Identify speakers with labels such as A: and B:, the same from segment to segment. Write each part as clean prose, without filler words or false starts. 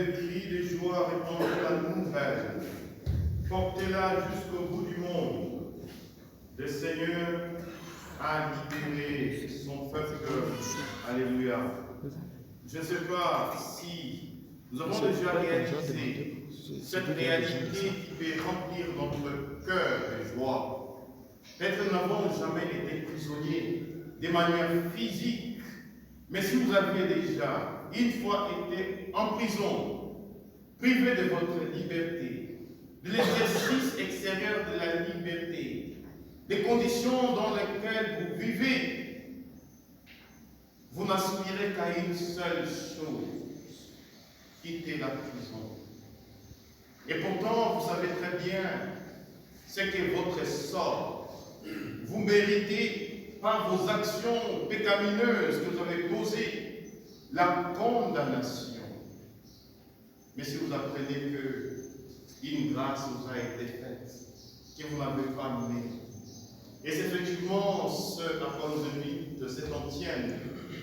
A: de cris de joie, répandez la nouvelle. Portez-la jusqu'au bout du monde. Le Seigneur a libéré son peuple. Alléluia. Je ne sais pas si nous avons déjà réalisé cette réalité qui peut remplir notre cœur de joie. Peut-être nous n'avons jamais été prisonniers de manière physique, mais si vous aviez déjà une fois été en prison, privé de votre liberté, de l'exercice extérieur de la liberté, des conditions dans lesquelles vous vivez, vous n'aspirez qu'à une seule chose, quitter la prison. Et pourtant, vous savez très bien ce que votre sort. Vous méritez par vos actions pécamineuses que vous avez posées la condamnation. Mais si vous apprenez qu'une grâce vous a été faite, que vous n'avez pas mérité, et c'est effectivement ce à quoi nous invite cette antienne,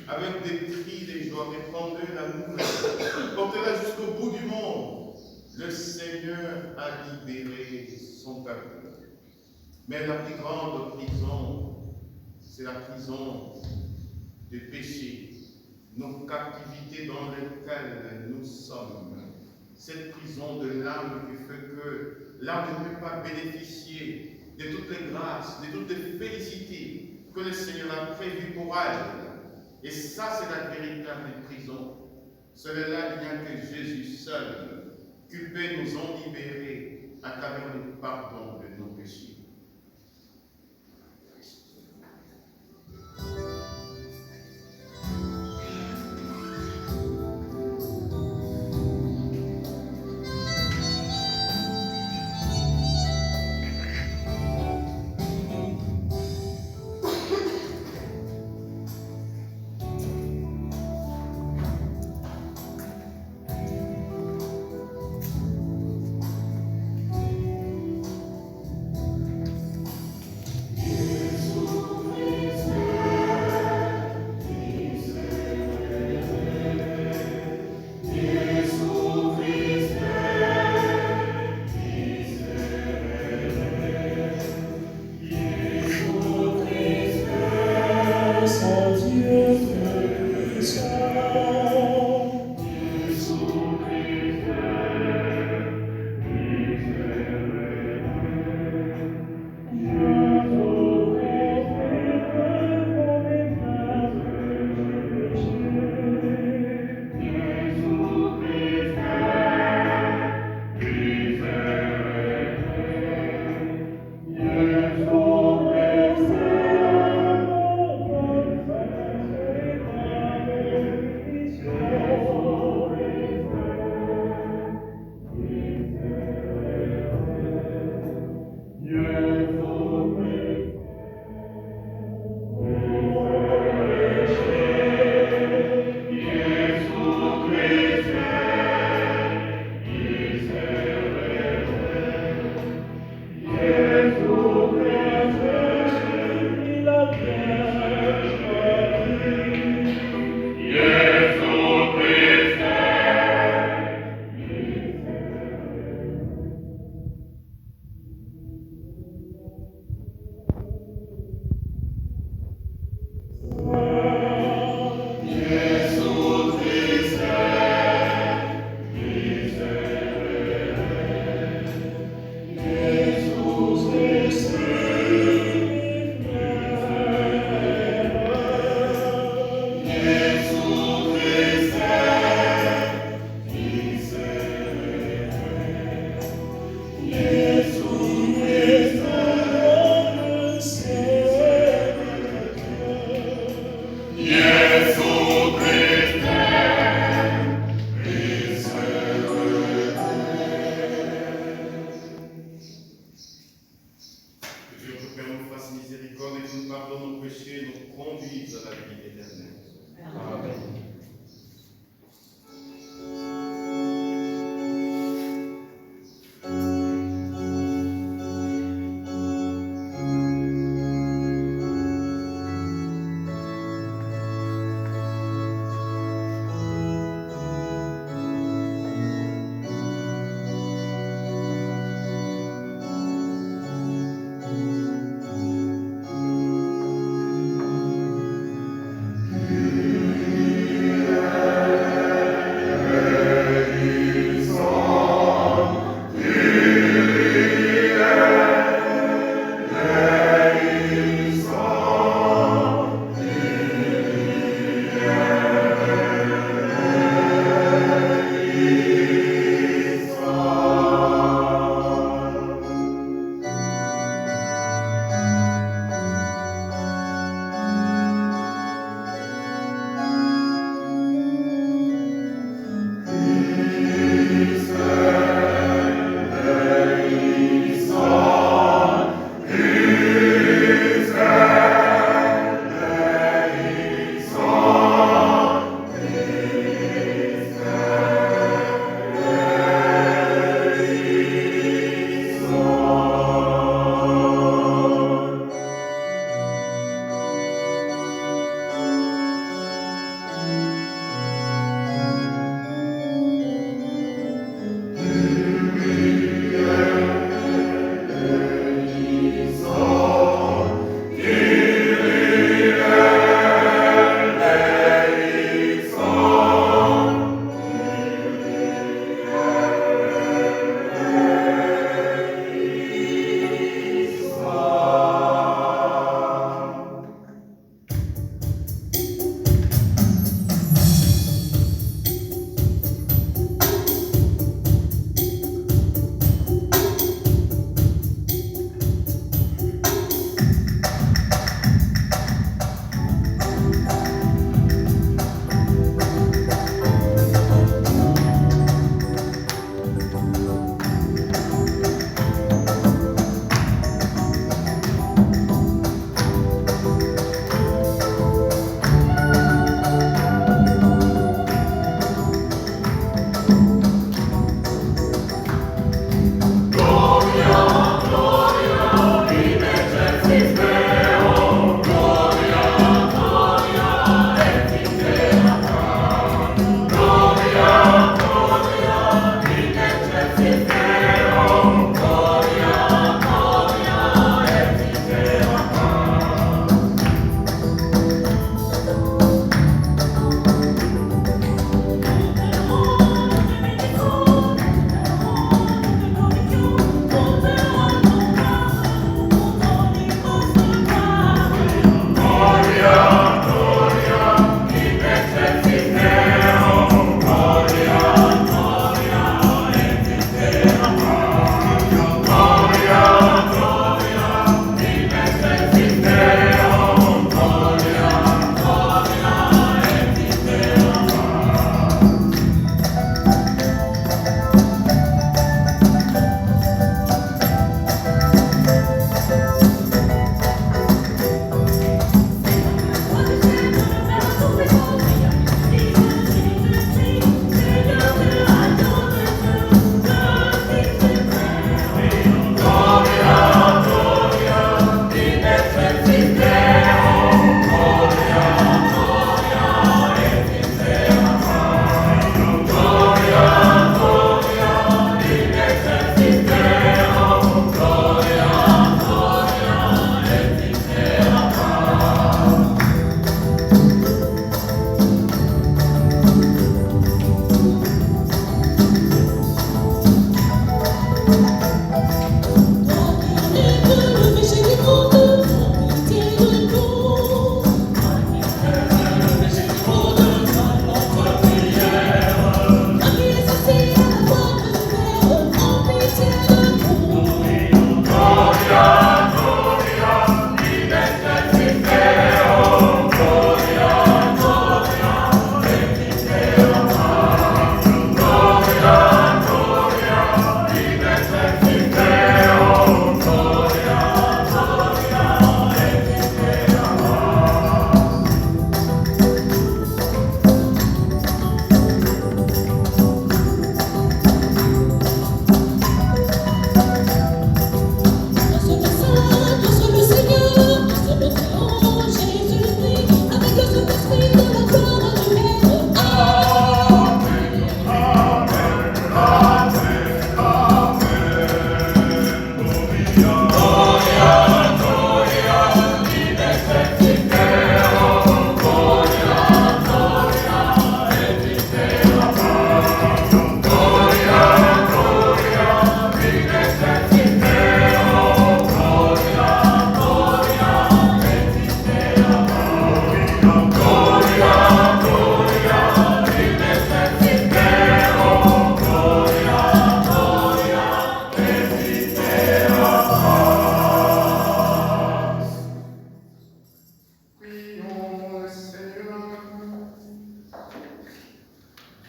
A: avec des cris, des joies, répandez la nouvelle, portez-la jusqu'au bout du monde. Le Seigneur a libéré son peuple. Mais la plus grande prison, c'est la prison du péché, nos captivités dans lesquelles nous sommes. Cette prison de l'âme qui fait que l'âme ne peut pas bénéficier de toutes les grâces, de toutes les félicités que le Seigneur a prévues pour elle. Et ça, c'est la véritable prison. Cela, il n'y a que Jésus seul qui peut nous en libérer à travers le pardon de nos péchés.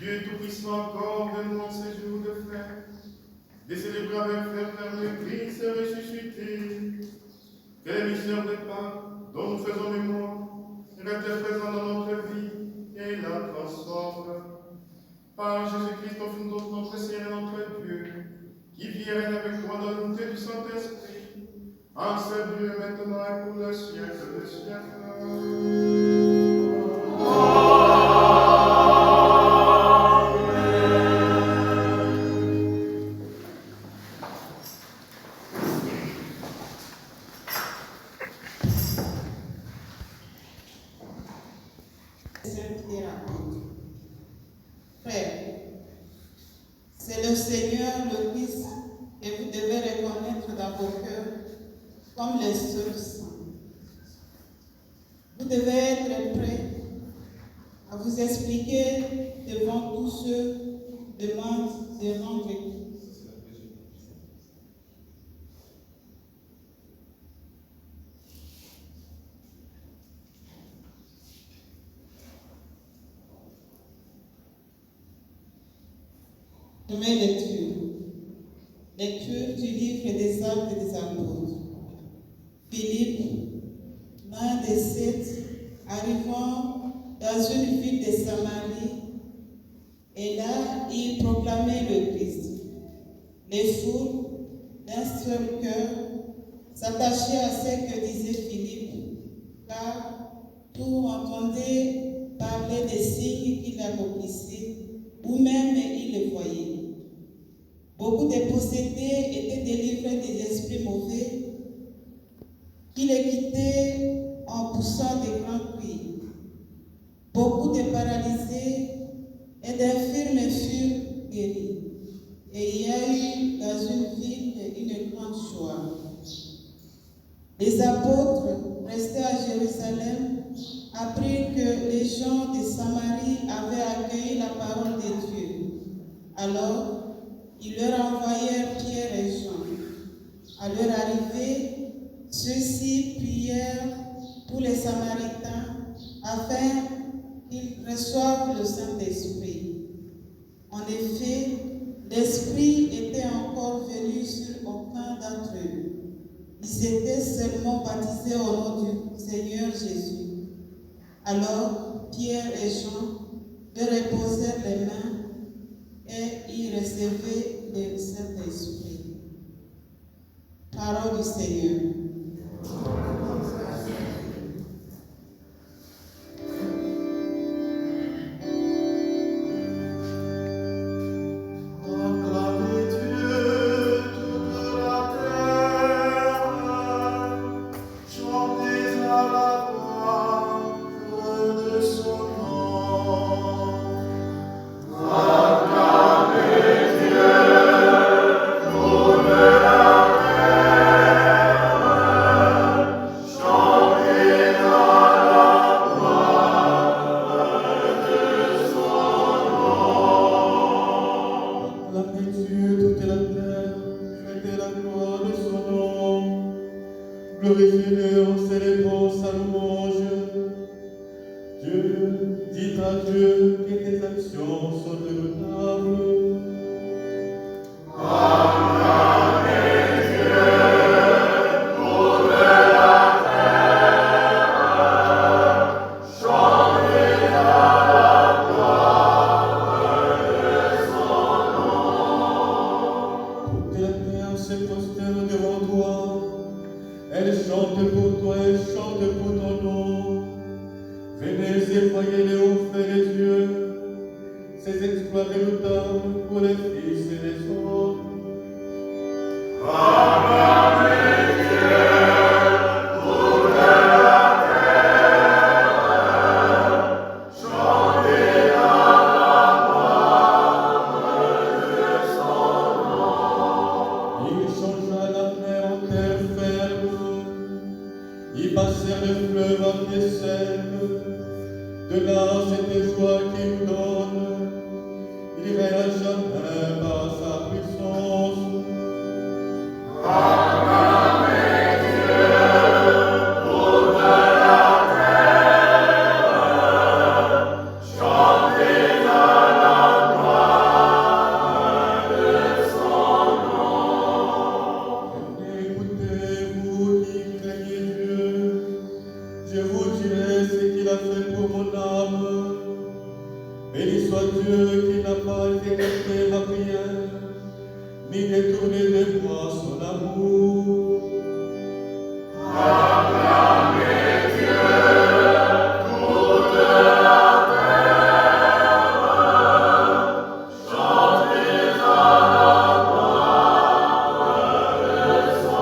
A: Dieu Tout-Puissant, accorde-nous en ces jours de fête, de célébrer avec ferveur le Christ ressuscité, que les mystères de Pâques dont nous faisons mémoire restent présents dans notre vie et la transforment. Par Jésus-Christ, notre Seigneur et notre Dieu, qui vit et règne avec toi dans l'unité du Saint-Esprit, en ce Dieu maintenant et pour le siècle des siècles.
B: Frère, c'est le Seigneur, le Christ, et vous devez reconnaître dans vos cœurs comme les seuls saints. Vous devez être prêts à vous expliquer devant tous ceux qui demandent de rendre compte. Première lecture. Lecture du livre des Actes des Apôtres. Philippe, l'un des 7, arrivant dans une ville de Samarie, et là, il proclamait le Christ. Les foules, d'un seul cœur, s'attachaient à ce que disait Philippe, car tout entendait parler des signes qu'il accomplissait, ou même il les voyait. Beaucoup de possédés étaient délivrés des esprits mauvais qui les quittaient en poussant de grands cris. Beaucoup de paralysés et d'infirmes furent guéris. Et il y a eu dans une ville une grande joie. Les apôtres, restés à Jérusalem, apprirent que les gens de Samarie avaient accueilli la parole de Dieu. Alors, ils leur envoyèrent Pierre et Jean. À leur arrivée, ceux-ci prièrent pour les Samaritains afin qu'ils reçoivent le Saint-Esprit. En effet, l'Esprit était encore venu sur aucun d'entre eux. Ils étaient seulement baptisés au nom du Seigneur Jésus. Alors, Pierre et Jean leur reposèrent les mains et ils recevaient le Saint-Esprit. Parole du Seigneur.
C: Glorifiez-le en célébrant sa louange. Dieu, dites à Dieu que tes actions sont redoutables. Elle chante pour toi, elle chante pour ton nom. Venez et voyez les hauts faits de Dieu, ses exploits redoutables pour les fils et les hommes. Acclamez Dieu, pour la terre, chantez la gloire de son nom. Il changea la mer en terre ferme, ils passèrent le fleuve à pied seuls. De là, cette joie qu'il donne, il ira jamais. Béni soit Dieu qui n'a pas écouté ma prière, ni détourné de moi son amour.
D: Acclamez Dieu, toute la terre, chantez à la gloire de son nom.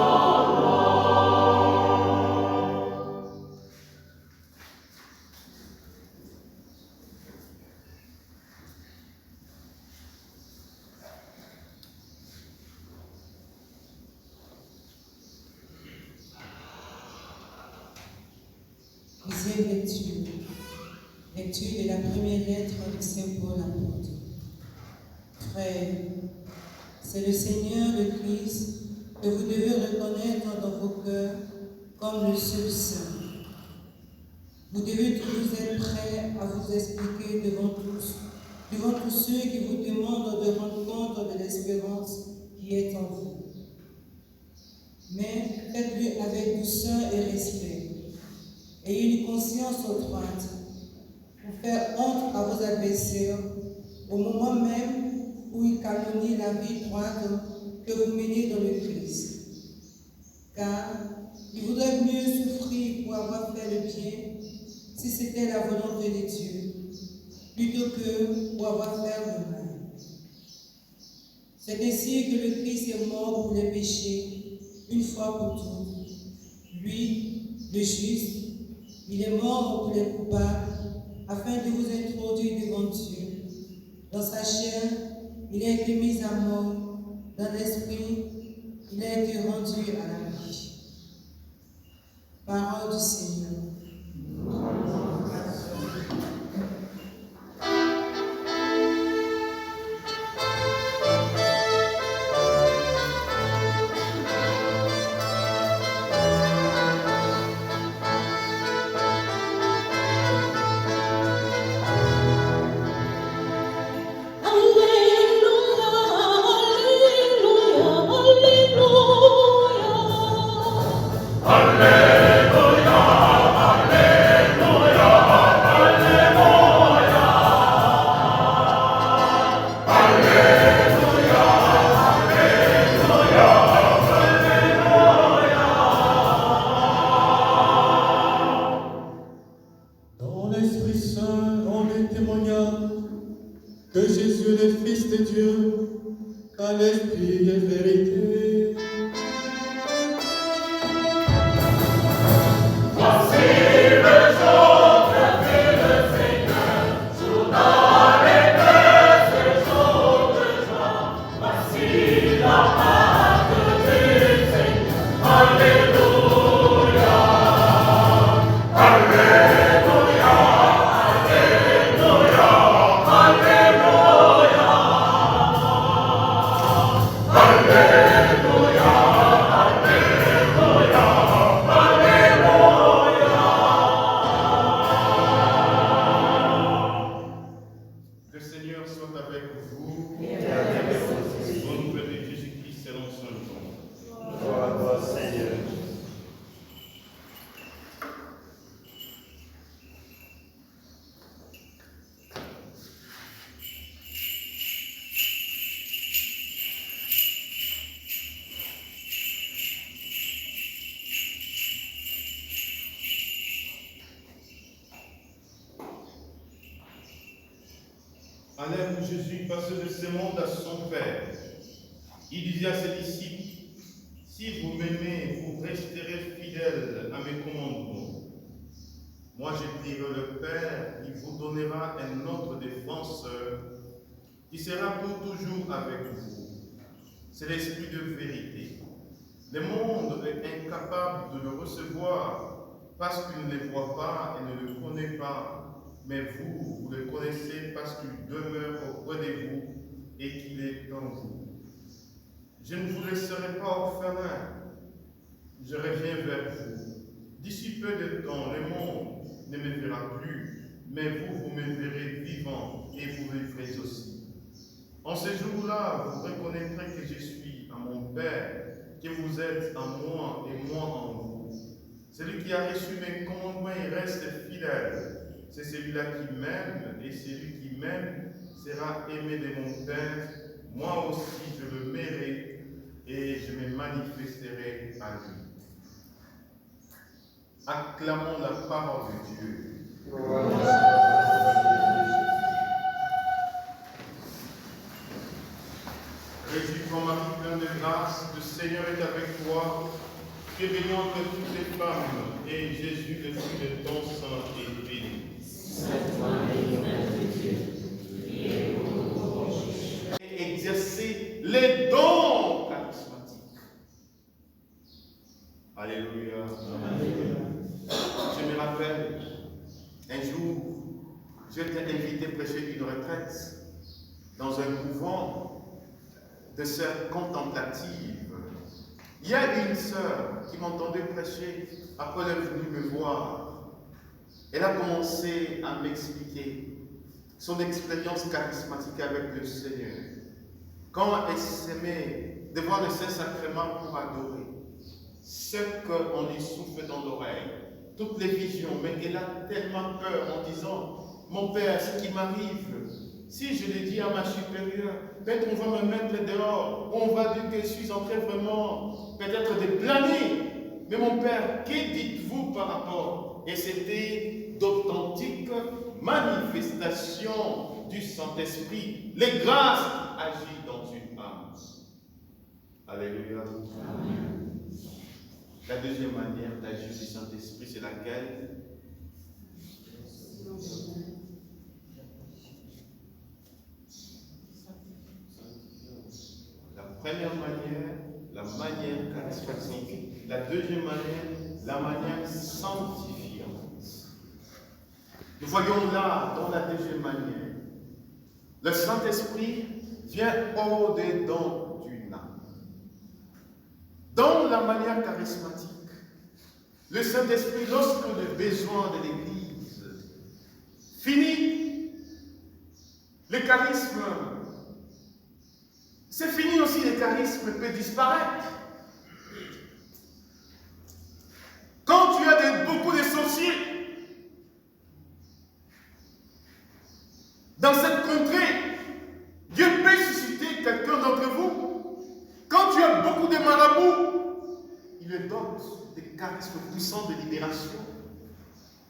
B: Deuxième lecture. Lecture de la première lettre de Saint Paul apôtre. Frères, c'est le Seigneur le Christ que vous devez reconnaître dans vos cœurs comme le seul saint. Vous devez toujours être prêts à vous expliquer devant tous ceux qui vous demandent de rendre compte de l'espérance qui est en vous. Mais faites-le avec douceur et respect. Ayez une conscience droite pour faire honte à vos adversaires au moment même où ils calomnient la vie droite que vous menez dans le Christ. Car il vaudrait mieux souffrir pour avoir fait le bien si c'était la volonté de Dieu, plutôt que pour avoir fait le mal. C'est ainsi que le Christ est mort pour les péchés, une fois pour toutes. Lui, le juste, il est mort pour les coupables, afin de vous introduire devant Dieu. Dans sa chair, il a été mis à mort. Dans l'esprit, il a été rendu à la vie. Parole du Seigneur.
C: Dans l'Esprit Saint, on est témoignage que Jésus est le Fils de Dieu, car l'Esprit est vérité.
D: Voici le jour que fait le Seigneur, jour d'allégresse et jour de joie. Voici la Pâque du Seigneur. Alléluia. Alléluia. Alléluia. Alléluia. Alléluia.
A: Le Seigneur soit avec vous. Bonne nouvelle de Jésus-Christ selon Saint Jean.
E: Gloire à toi, Seigneur.
A: À l'heure où Jésus passait de ce monde à son Père, il disait à ses disciples, « Si vous m'aimez, vous resterez fidèles à mes commandements. Moi, je prierai le Père, il vous donnera un autre défenseur qui sera pour toujours avec vous. C'est l'Esprit de vérité. Le monde est incapable de le recevoir parce qu'il ne le voit pas et ne le connaît pas. Mais vous, vous le connaissez parce qu'il demeure auprès de vous et qu'il est en vous. Je ne vous laisserai pas orphelins, je reviens vers vous. D'ici peu de temps, le monde ne me verra plus, mais vous, vous me verrez vivant et vous vivrez aussi. En ce jour-là, vous reconnaîtrez que je suis à mon Père, que vous êtes en moi et moi en vous. Celui qui a reçu mes commandements et reste fidèle, c'est celui-là qui m'aime, et celui qui lui-même sera aimé de mon Père, moi aussi je le mérite et je me manifesterai à lui. Acclamons la parole de Dieu. Réjouis-toi, Marie, pleine de grâce, le Seigneur est avec toi. Tu es bénie entre toutes les femmes, et Jésus, le fruit de ton sein, est béni.
D: Sainte Marie, Mère de Dieu, priez pour nous pauvres pécheurs.
A: Et exercer les dons charismatiques. Alléluia. Je me rappelle, un jour, j'étais invité à prêcher une retraite dans un couvent de sœurs contemplatives. Il y a une sœur qui m'entendait prêcher, après elle est venue me voir. Elle a commencé à m'expliquer son expérience charismatique avec le Seigneur. Quand elle s'aimait devant le Saint-Sacrement pour adorer, ce qu'on lui souffle dans l'oreille, toutes les visions, mais elle a tellement peur en disant, mon Père, ce qui m'arrive, si je le dis à ma supérieure, peut-être on va me mettre dehors, on va dire que je suis en train vraiment peut-être de planer. Mais mon Père, que dites-vous par rapport? Et c'était d'authentiques manifestations du Saint-Esprit. Les grâces agissent dans une âme. Alléluia.
D: Amen.
A: La deuxième manière d'agir du Saint-Esprit, c'est laquelle? La première manière, la manière charismatique. La deuxième manière, la manière sanctifiante. Nous voyons là, dans la deuxième manière, le Saint-Esprit vient au-dedans d'une âme. Dans la manière charismatique, le Saint-Esprit, lorsque le besoin de l'Église finit, le charisme, c'est fini aussi, le charisme peut disparaître. Quand tu as beaucoup de sorciers dans cette contrée, Dieu peut susciter quelqu'un d'entre vous. Quand tu as beaucoup de marabouts, il le donne des charismes puissants de libération.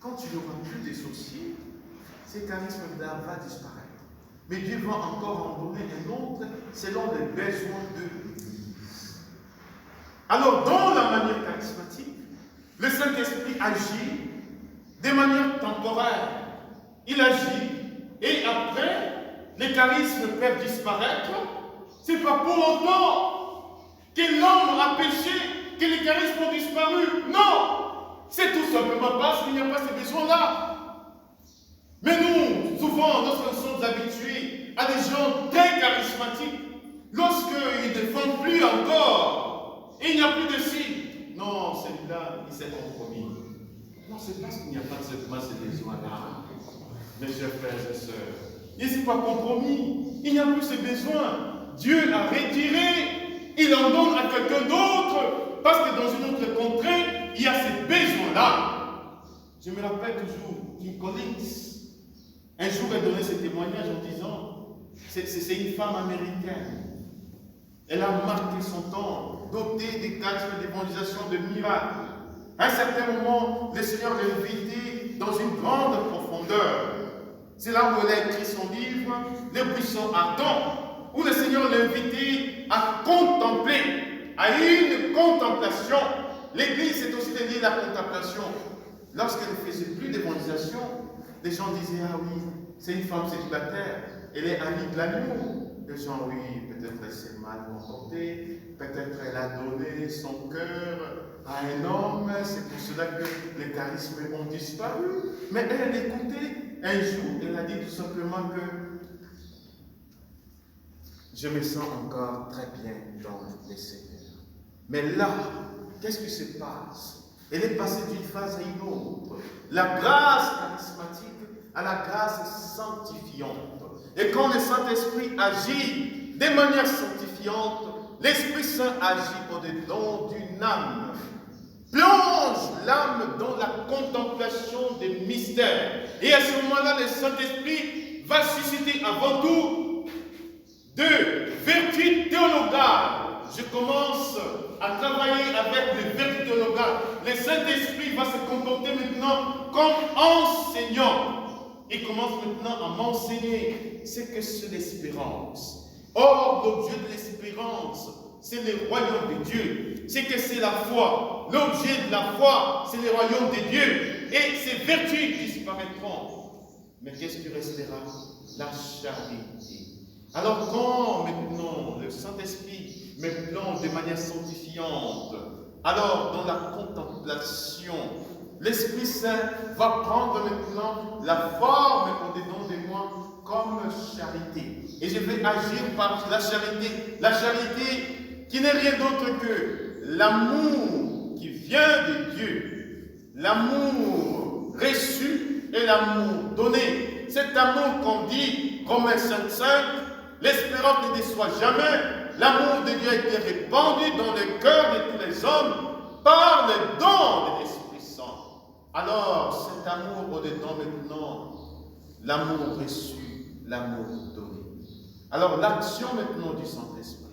A: Quand tu n'auras plus de sorciers, ces charismes-là vont disparaître. Mais Dieu va encore en donner un autre selon les besoins de l'Église. Alors, dans la manière charismatique, le Saint-Esprit agit de manière temporaire. Il agit et après, les charismes peuvent disparaître. Ce n'est pas pour autant que l'homme a péché, que les charismes ont disparu. Non! C'est tout simplement parce qu'il n'y a pas ces besoins-là. Mais nous, souvent, lorsque nous sommes habitués à des gens très charismatiques, lorsqu'ils ne font plus encore, et il n'y a plus de signe, non, celui-là, il s'est compromis. Non, c'est parce qu'il n'y a pas seulement ces besoins-là, mes chers frères et sœurs. Il ne s'est pas compromis, il n'y a plus ces besoins. Dieu a retiré, il en donne à quelqu'un d'autre, parce que dans une autre contrée, il y a ces besoins-là. Je me rappelle toujours Kim Collins. Un jour, elle donnait ce témoignage en disant, c'est une femme américaine. Elle a marqué son temps, dotée des charismes d'évangélisation de miracles. À un certain moment, le Seigneur l'a invitée dans une grande profondeur. C'est là où elle a écrit son livre, Les buissons ardents, où le Seigneur l'a invitée à contempler, à une contemplation. L'Église, c'est aussi lié à la contemplation. Lorsqu'elle ne faisait plus d'évangélisation, les gens disaient, ah oui, c'est une femme célibataire, elle est amie de l'agneau. Les gens, oui, peut-être elle s'est mal comportée, peut-être elle a donné son cœur à un homme, c'est pour cela que les charismes ont disparu. Mais elle écoutait. Un jour, elle a dit tout simplement que je me sens encore très bien dans les Seigneurs. Mais là, qu'est-ce qui se passe? Elle est passée d'une phase à une autre. La grâce charismatique à la grâce sanctifiante. Et quand le Saint-Esprit agit de manière sanctifiante, l'Esprit Saint agit au-dedans d'une âme. Plonge l'âme dans la contemplation des mystères. Et à ce moment-là, le Saint-Esprit va susciter avant tout deux vertus théologales. Je commence à travailler avec les vertus théologales. Le Saint-Esprit va se comporter maintenant comme enseignant. Il commence maintenant à m'enseigner ce que c'est l'espérance. Or, l'objet de l'espérance, c'est le royaume de Dieu. C'est que c'est la foi. L'objet de la foi, c'est le royaume de Dieu. Et ces vertus disparaîtront. Mais qu'est-ce qui restera? La charité. Alors quand maintenant le Saint-Esprit me plonge de manière sanctifiante, alors dans la contemplation, l'Esprit Saint va prendre maintenant la forme au-dedans de moi comme charité. Et je vais agir par la charité. La charité qui n'est rien d'autre que l'amour qui vient de Dieu. L'amour reçu et l'amour donné. Cet amour qu'on dit, Romains 5:5, l'espérance ne déçoit jamais. L'amour de Dieu a été répandu dans le cœur de tous les hommes par le don de l'Esprit Saint. Alors, cet amour au-dedans maintenant, l'amour reçu, l'amour donné. Alors, l'action maintenant du Saint-Esprit.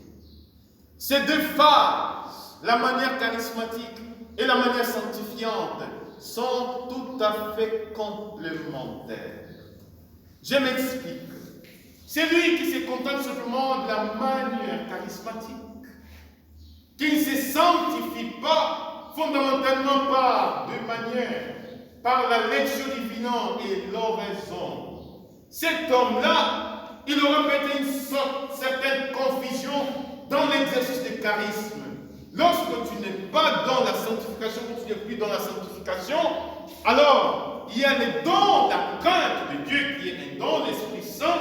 A: Ces deux phases, la manière charismatique et la manière sanctifiante, sont tout à fait complémentaires. Je m'explique. Celui qui se contente simplement de la manière charismatique, qui ne se sanctifie pas fondamentalement par deux manières, par la lecture divine et l'oraison, cet homme-là, il aura peut-être une certaine confusion dans l'exercice du charisme. Lorsque tu n'es pas dans la sanctification, quand tu n'es plus dans la sanctification, alors il y a le don, la crainte de Dieu qui est un don, l'Esprit Saint,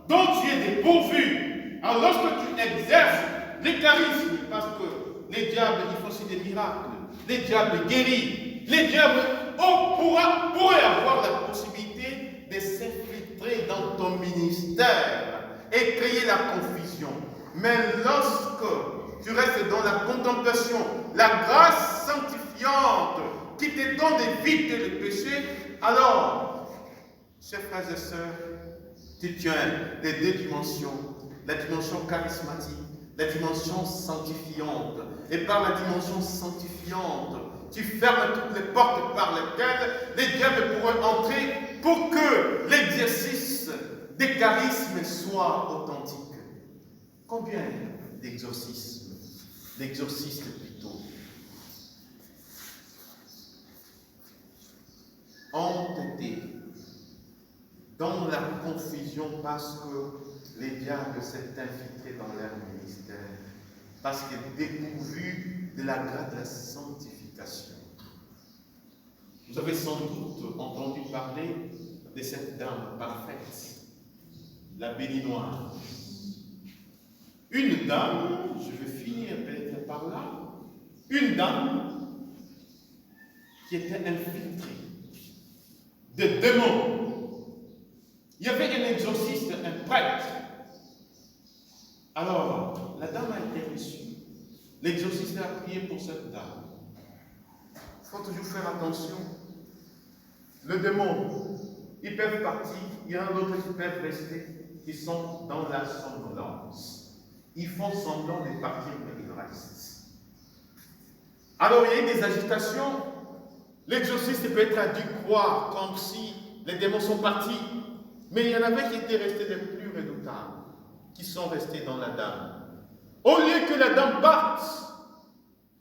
A: dont tu es dépourvu. Alors lorsque tu exerces les charismes, parce que les diables, ils font aussi des miracles, les diables guérissent, les diables pourraient avoir la possibilité de s'infiltrer dans ton ministère et créer la confusion. Mais lorsque tu restes dans la contemplation, la grâce sanctifiante qui te donne d'éviter le péché, alors, chers frères et sœurs, tu tiens les deux dimensions, la dimension charismatique, la dimension sanctifiante. Et par la dimension sanctifiante, tu fermes toutes les portes par lesquelles les diables pourraient entrer pour que l'exercice des charismes soit authentique. Combien d'exorcistes plutôt, ont été dans la confusion parce que les diables s'est infiltrés dans leur ministère, parce qu'ils dépourvus de la grâce de la sanctification. Vous avez sans doute entendu parler de cette dame parfaite, la béninoise. Une dame, je vais finir peut-être par là, une dame qui était infiltrée de démons. Il y avait un exorciste, un prêtre. Alors, la dame a été reçue. L'exorciste a prié pour cette dame. Il faut toujours faire attention. Le démon, ils peuvent partir, il y en a d'autres qui peuvent rester, qui sont dans la somnolence. Ils font semblant de partir, mais ils restent. Alors, il y a eu des agitations. L'exorciste peut-être a dû croire comme si les démons sont partis. Mais il y en avait qui étaient restés les plus redoutables, qui sont restés dans la dame. Au lieu que la dame parte,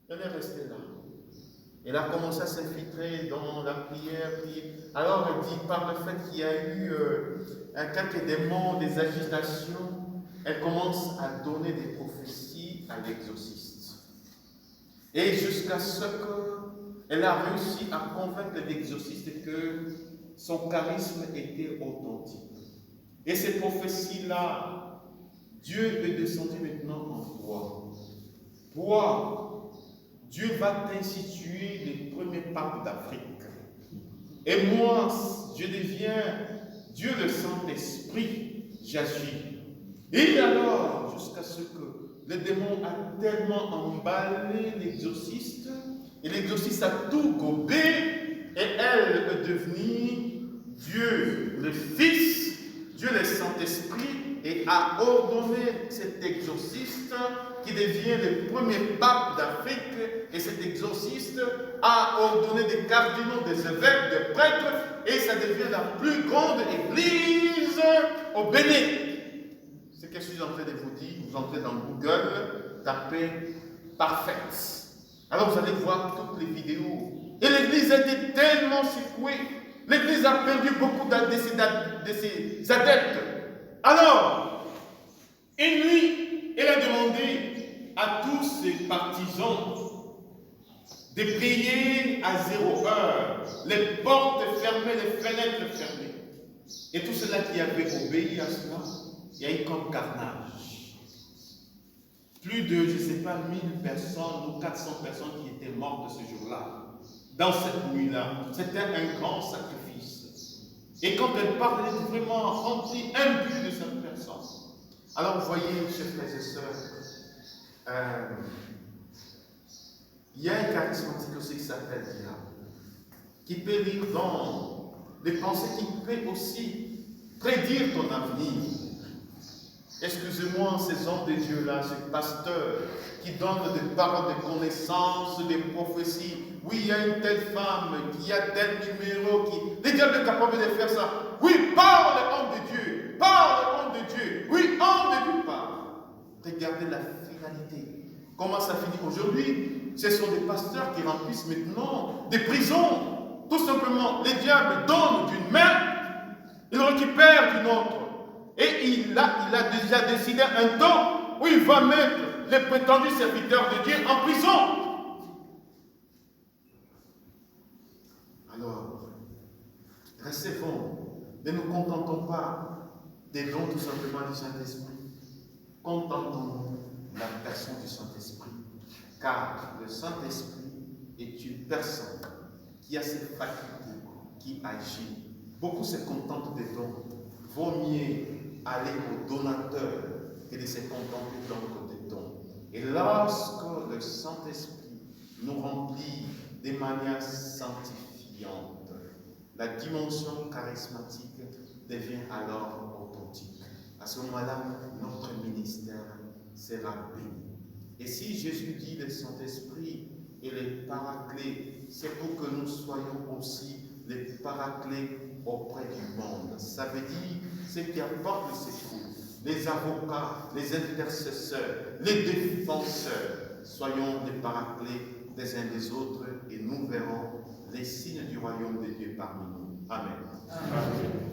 A: elle est restée là. Elle a commencé à s'infiltrer dans la prière. Alors elle dit, par le fait qu'il y a eu quelques démons, des agitations, elle commence à donner des prophéties à l'exorciste. Et jusqu'à ce qu'elle a réussi à convaincre l'exorciste que son charisme était authentique. Et ces prophéties-là, Dieu est descendu maintenant en toi. Toi, Dieu va t'instituer les premiers papes d'Afrique. Et moi, je deviens Dieu le Saint-Esprit, j'agis. Et alors, jusqu'à ce que le démon a tellement emballé l'exorciste, et l'exorciste a tout gobé, et elle est devenue Dieu, le Fils Dieu le Saint-Esprit et a ordonné cet exorciste qui devient le premier pape d'Afrique. Et cet exorciste a ordonné des cardinaux, des évêques, des prêtres, et ça devient la plus grande église au Bénin. Ce que je suis en train de vous dire, vous entrez dans Google, tapez parfaite. Alors vous allez voir toutes les vidéos. Et l'église a été tellement secouée. L'église a perdu beaucoup de ses adeptes. Alors, une nuit, elle a demandé à tous ses partisans de prier à 0 heure, les portes fermées, les fenêtres fermées. Et tout cela qui avait obéi à cela, il y a eu comme carnage. Plus de, je ne sais pas, 1000 personnes ou 400 personnes qui étaient mortes ce jour-là, dans cette nuit-là. C'était un grand sacrifice. Et quand elle parle, elle est vraiment remplie, imbue de cette personne. Alors, vous voyez, chers frères et sœurs, il y a un charismatique aussi qui s'appelle diable, qui peut lire dans les pensées, qui peut aussi prédire ton avenir. Excusez-moi, ces hommes de Dieu-là, ces pasteurs qui donnent des paroles de connaissance, des prophéties. Oui, il y a une telle femme, qui a tel numéro, qui... Les diables sont capables de faire ça. Oui, parle, homme de Dieu. Parle, homme de Dieu. Oui, homme de Dieu, parle. Regardez la finalité. Comment ça finit aujourd'hui? Ce sont des pasteurs qui remplissent maintenant des prisons. Tout simplement, les diables donnent d'une main, ils récupèrent d'une autre. Et il a déjà décidé un temps où il va mettre les prétendus serviteurs de Dieu en prison. Alors, recevons, ne nous contentons pas des dons tout simplement du Saint-Esprit. Contentons-nous de la personne du Saint-Esprit. Car le Saint-Esprit est une personne qui a ses facultés, qui agit. Beaucoup se contentent des dons. Vaut mieux aller au donateur que de se contenter donc des dons. Et lorsque le Saint-Esprit nous remplit de manière sanctifiante, la dimension charismatique devient alors authentique. À ce moment-là, notre ministère sera béni. Et si Jésus dit le Saint-Esprit et les paraclés, c'est pour que nous soyons aussi les paraclés auprès du monde. Ça veut dire ceux qui apportent le secours, les avocats, les intercesseurs, les défenseurs. Soyons les paraclés des uns des autres et nous verrons les signes du royaume de Dieu parmi nous. Amen. Amen.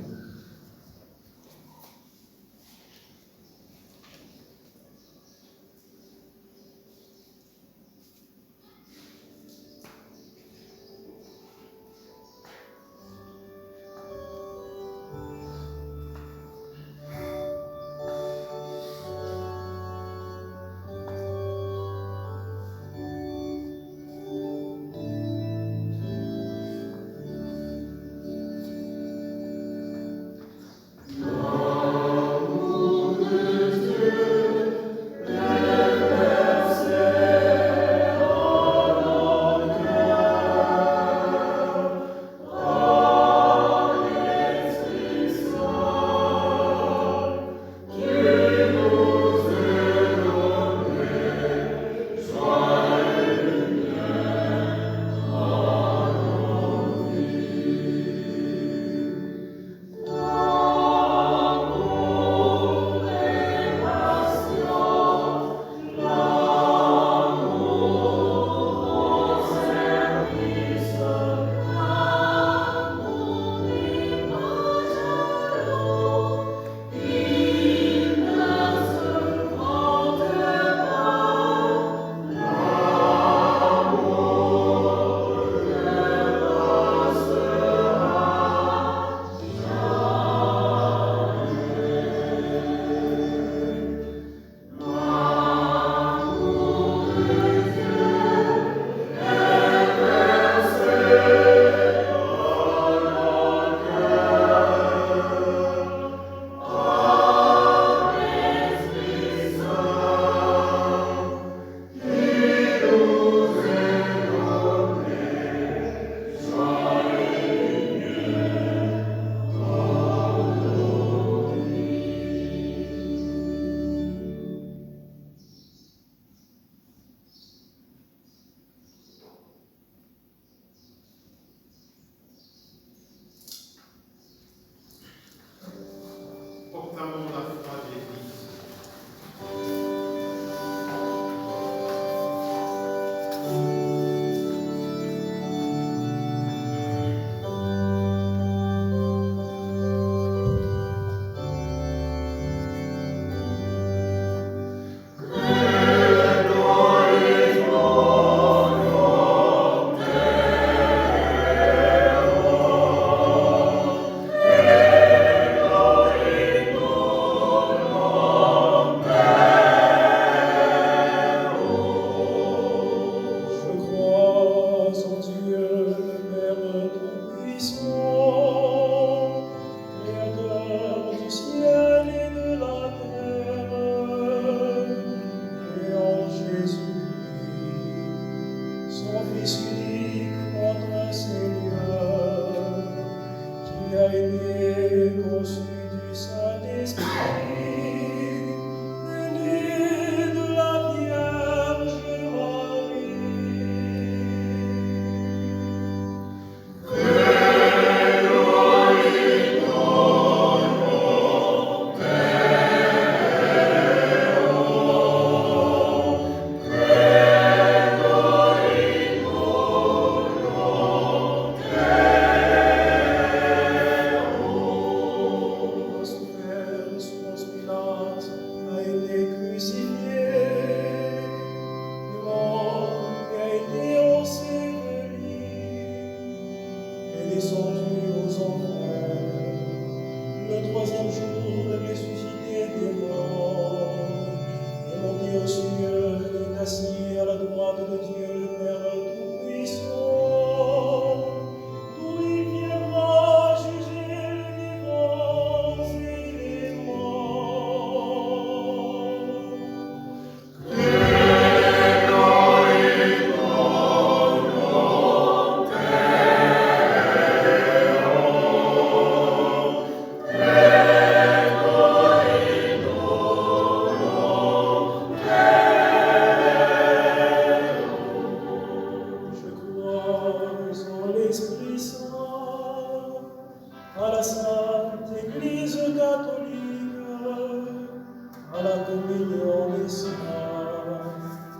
C: à la communion des saints,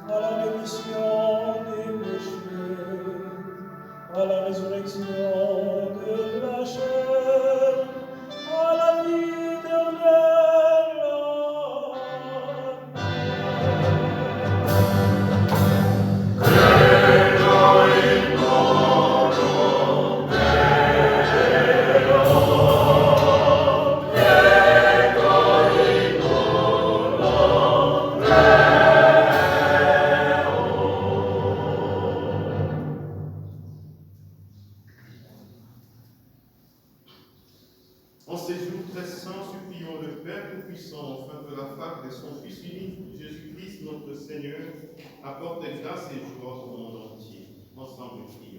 C: à la rémission des péchés, à la résurrection de la chair, à la vie éternelle.
A: En ces jours très saints, supplions le Père Tout-Puissant, afin que la Pâque de son Fils unique, Jésus-Christ, notre Seigneur, apporte grâce et joie au monde entier. Ensemble, prions.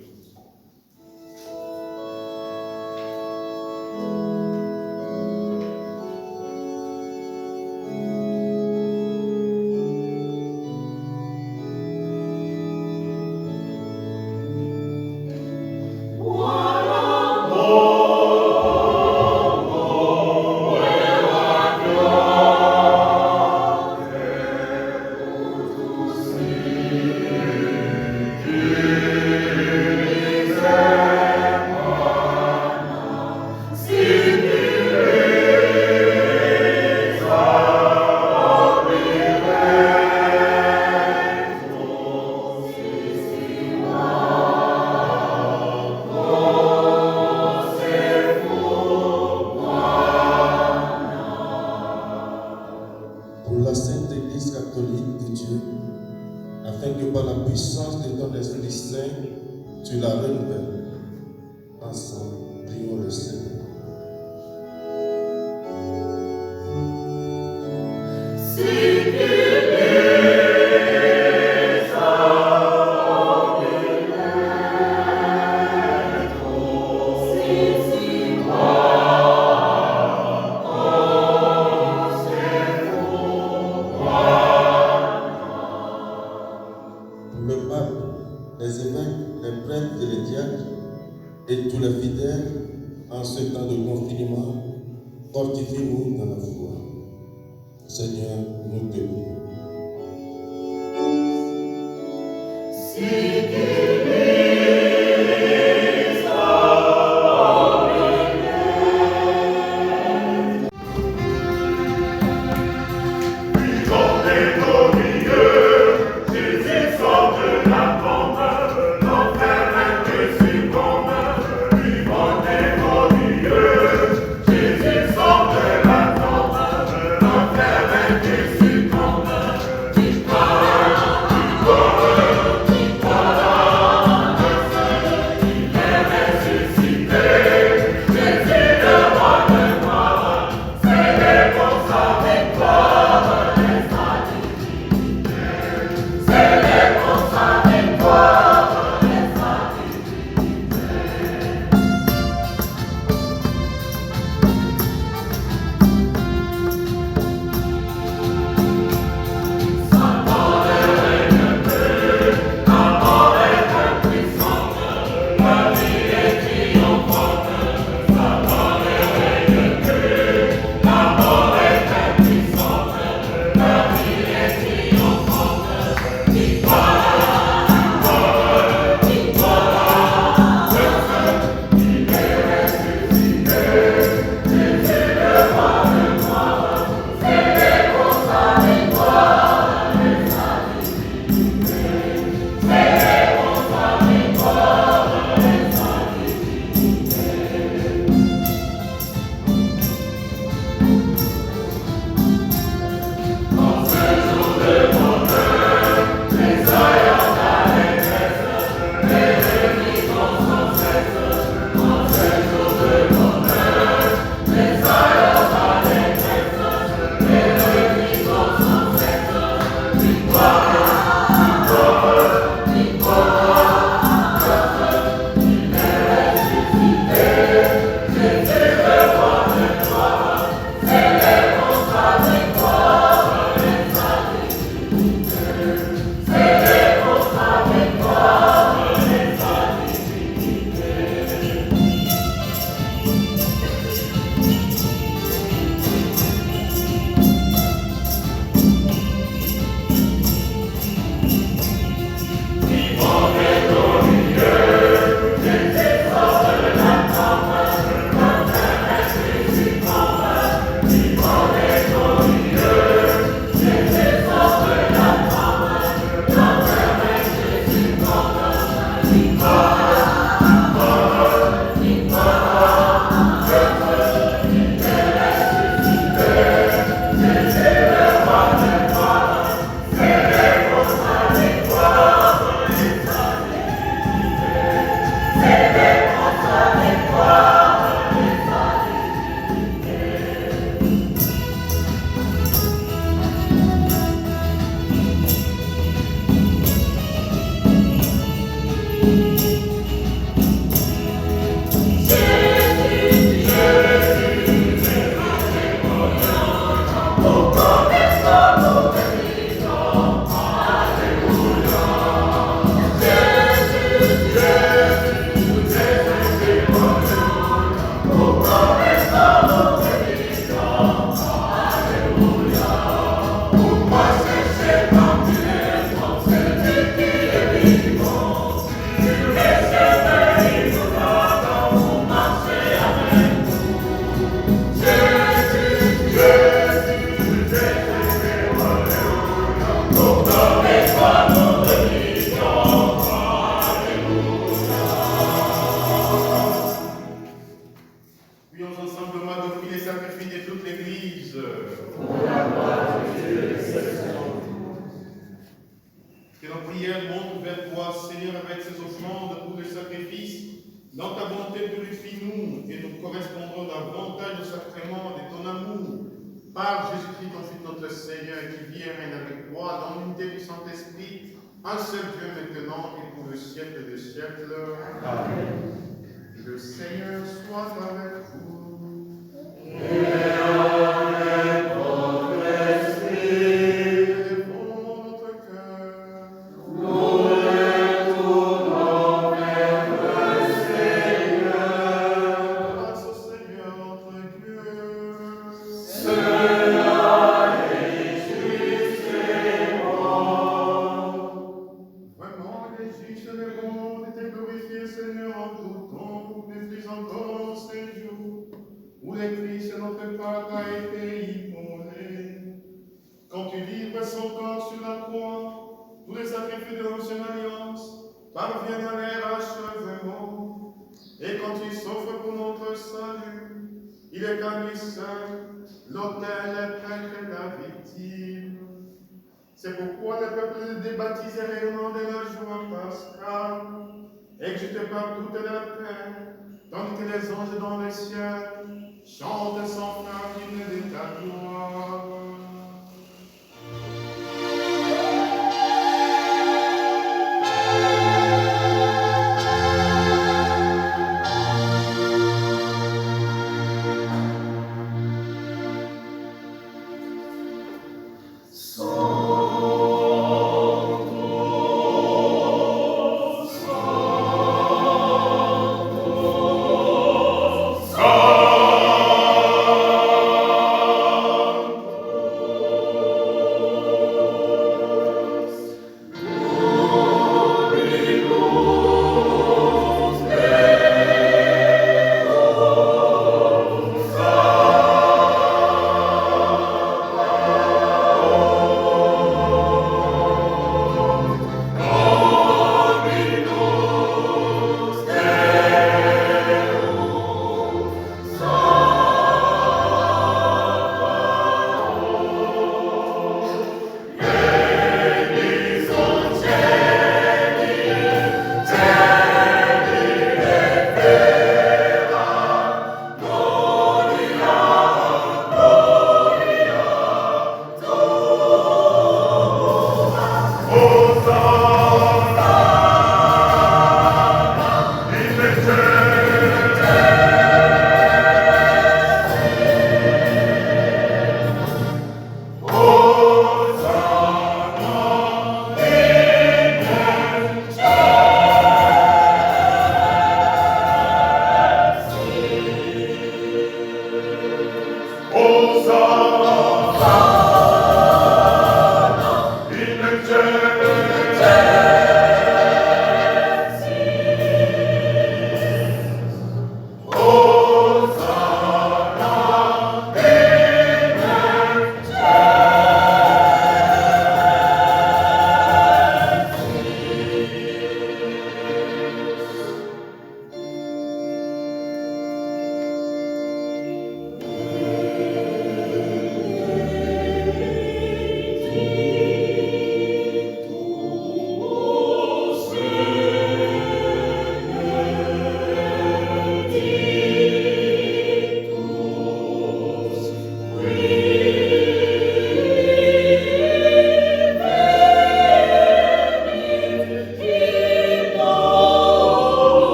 E: Pour la Sainte Église catholique de Dieu, afin que par la puissance de ton Esprit Saint, tu la renouvelles. Ensemble, prions le Seigneur. Pour le pape, les évêques, les prêtres et les diacres, et tous les fidèles, en ce temps de confinement, fortifie-nous dans la foi. Seigneur, nous te prions.
D: Succombe,
A: bonté purifie-nous et nous correspondrons davantage au sacrement de ton amour. Par Jésus-Christ, ton Fils, notre Seigneur, qui vit et règne avec toi dans l'unité du Saint-Esprit, un seul Dieu maintenant et pour le siècle des siècles. Amen. Le Seigneur soit avec vous. Et avec votre esprit. Élevons notre cœur. Nous le tournons vers le Seigneur. Grâce au Seigneur notre Dieu. Cela est juste et bon. Vraiment, il est juste et bon de te glorifier, Seigneur, en tout temps, mais plus encore en ces jours où le Christ, notre Pâque, a été immolé. Quand tu livres son corps sur la croix, tous les sacrifices de l'ancienne alliance parviennent à leur achèvement. Et quand il s'offre pour notre salut, il est à lui seul l'autel, le prêtre et la victime. C'est pourquoi le peuple débaptisé rayonnant de la joie pascale, exulté par toute la terre, tandis que les anges dans le ciel chantent sans fin l'hymne de ta gloire.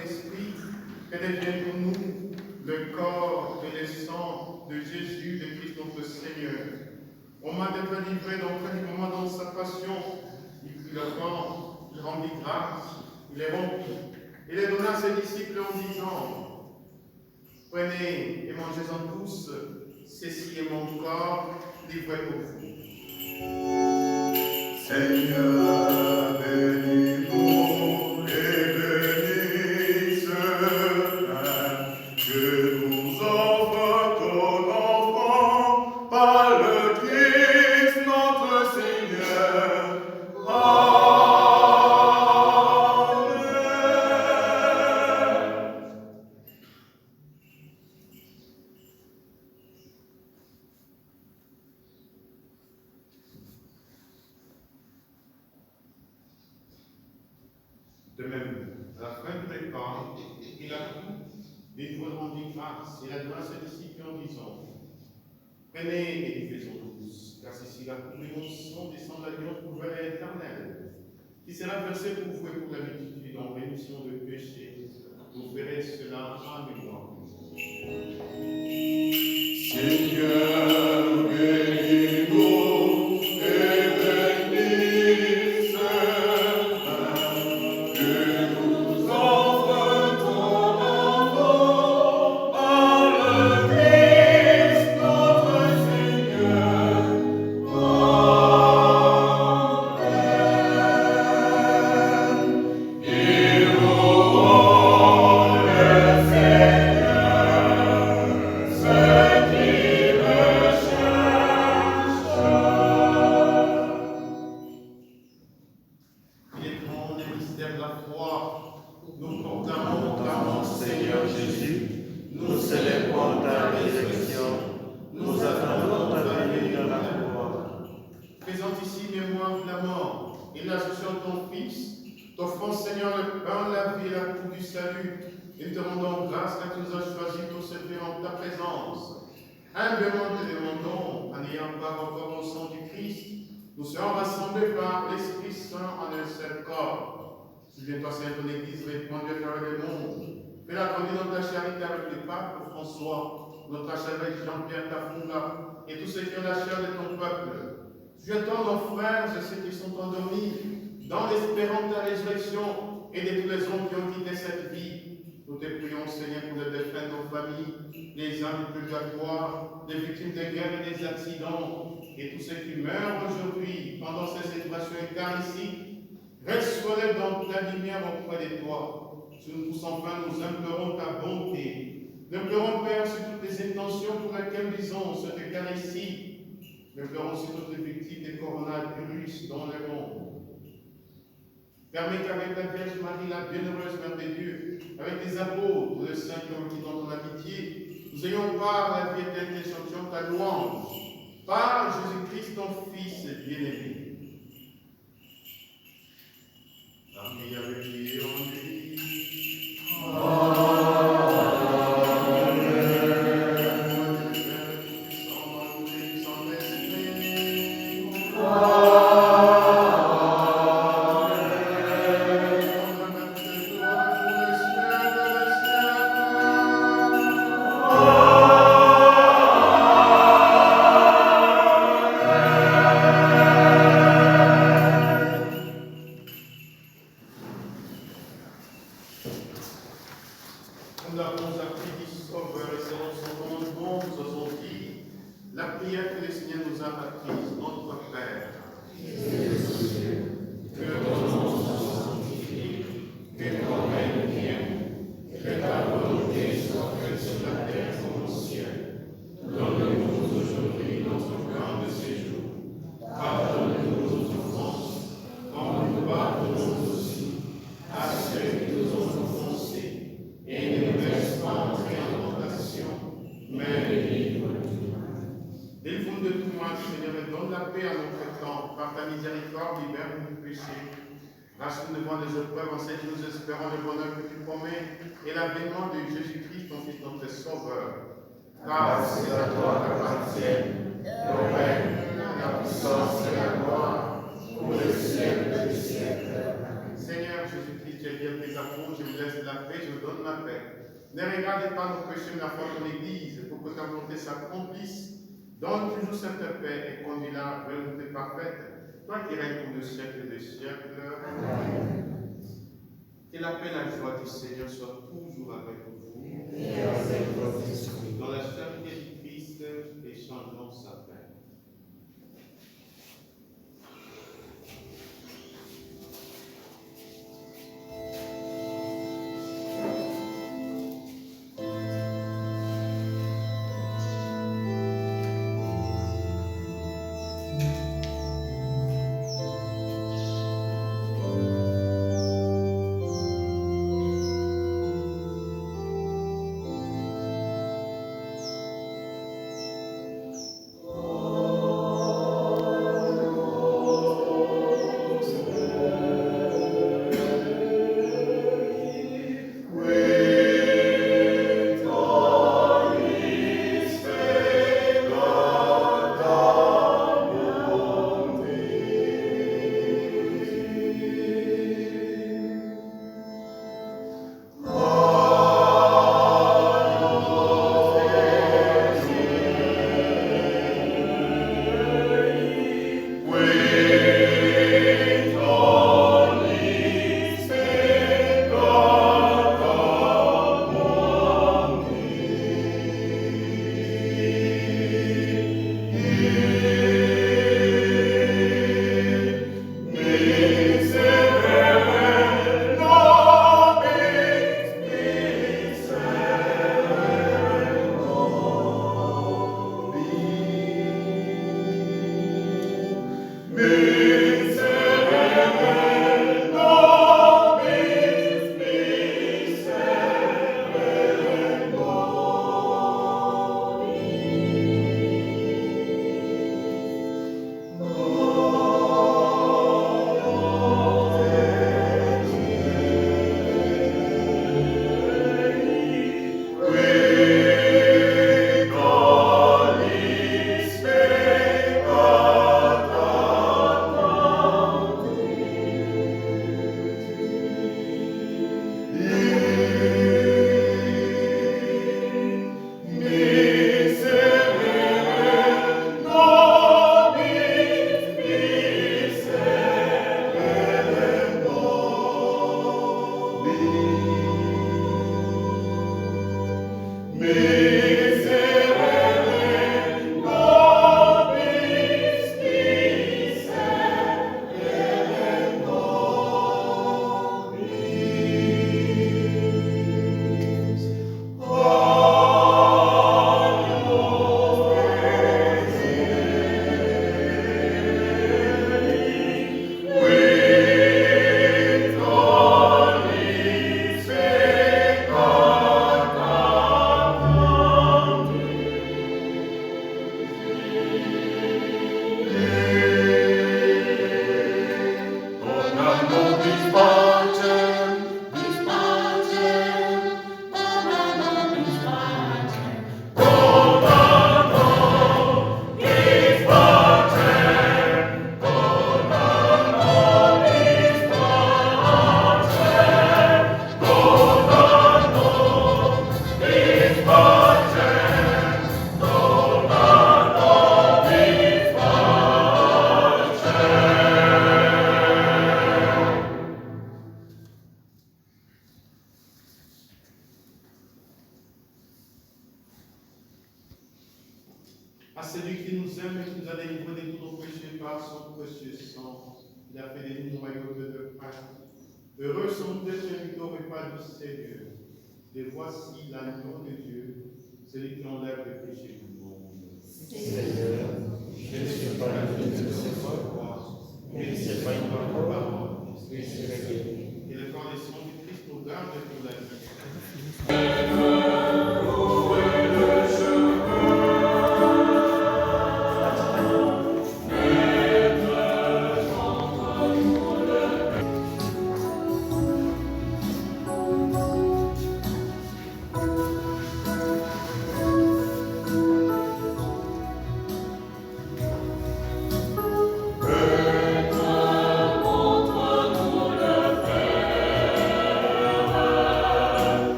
A: Saint-Esprit, que devienne pour nous le corps et le sang de Jésus, de Christ notre Seigneur. Au moment d'être livré dans moment dans sa passion, il prit le pain, il rendit grâce, il les rompit. Il les donna à ses disciples en disant, prenez et mangez-en tous, ceci est mon corps livré pour vous.
F: Seigneur, bénis-nous et bénis ce pain que nous offre ton enfant par le Christ notre Seigneur. Amen.
A: De même, à la fin du repas, il a pris des doigts rendit grâce et la donna à ses disciples en disant, prenez et buvez-en tous, car ceci la coupe de mon sang descend de l'alliance pour l'année éternelle, qui sera versée pour vous et pour la multitude en rémission de péché. Vous ferez cela en mémoire.
F: Seigneur, bénis-nous et bénis ce pain que nous offre ton enfant par le Christ notre Seigneur. Amen. Et louons le Seigneur, ceux qui le cherchent.
A: Il est grand le mystère de la foi. Nous proclamons
G: Dans mon Seigneur Jésus, nous célébrons ta résurrection, nous attendons ta venue dans la gloire.
A: présente ici mémoire de la mort et l'ascension de ton Fils, t'offrons Seigneur le pain, la vie et la coupe du salut, et te rendons grâce car tu nous as choisis pour servir en ta présence. Humblement te demandons, en ayant part encore au sang du Christ, nous serons rassemblés par l'Esprit Saint en un seul corps. Souviens-toi, Seigneur, ton Église répandue à travers le monde. Fais-la grandir dans ta charité avec le pape François, notre archevêque Jean-Pierre Tafunga, et tous ceux qui ont la chair de ton peuple. Souviens-toi, nos frères et ceux qui sont endormis, dans l'espérance de la résurrection, et de tous les hommes qui ont quitté cette vie. Nous te prions, Seigneur, pour les défunts de nos familles, les âmes du purgatoire, les victimes des guerres et des accidents, et tous ceux qui meurent aujourd'hui pendant ces célébrations eucharistiques. Reçois-les dans ta lumière auprès de toi. Sur nous tous, enfin, nous implorons ta bonté. Nous pleurons, Père, sur toutes les intentions pour lesquelles nous disons cette Eucharistie. Nous pleurons sur toutes les victimes des coronavirus dans le monde. Permets qu'avec la Vierge Marie, la bienheureuse Mère de Dieu, avec les apôtres, les saints qui ont été dans ton amitié, nous ayons part à la vie éternelle et chantions ta louange. Par Jésus-Christ, ton Fils bien-aimé. Amen. Avec lui et en lui. Nous l'avons appris du Sauveur et selon son commandement, nous avons dit la prière que le Seigneur nous a apprise, notre Père. Que ton nom soit sanctifié, que ton règne vienne, que ta volonté soit faite sur la terre comme au ciel. Donne-nous aujourd'hui notre pain de ce jour. Pardonne-nous nos offenses, comme nous pardonnons aussi à ceux qui nous ont offensés. Et ne nous laisse pas entrer en tentation, mais délivre-nous. Délivre-nous de tout mal, Seigneur, et donne la paix à notre temps. Par ta miséricorde, libère-nous du péché. Rassure-nous devant les épreuves, en ce que nous espérons le bonheur que tu promets et l'avènement de Jésus-Christ, ton Fils, notre Sauveur. Car c'est à toi qu'appartiennent le règne, la puissance et la gloire pour le siècle des siècles. Seigneur Jésus-Christ, j'ai bien tes apôtres, je me laisse la paix, je vous donne ma paix. Ne regardez pas nos péchés, mais la foi de l'Église, pour que ta volonté s'accomplisse. Donne toujours cette paix et conduis-la vers une paix parfaite. Toi qui règnes pour le siècle des siècles. Amen. Que la paix et la joie du Seigneur soient toujours avec vous. Dans la charité du Christ, échangeons sa paix. À celui qui nous aime et qui nous a délivrés de tous nos péchés par son précieux sang, il a fait de nous une royauté de paix. Heureux sont d'être invités au repas du Seigneur. Et voici l'agneau de Dieu, celui qui enlève le péché du monde.
G: Seigneur, je ne suis pas digne de ce corps, mais c'est pas une parole, et je vais.
A: Et le corps et sang du Christ nous garde pour la vie.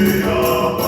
F: Alléluia.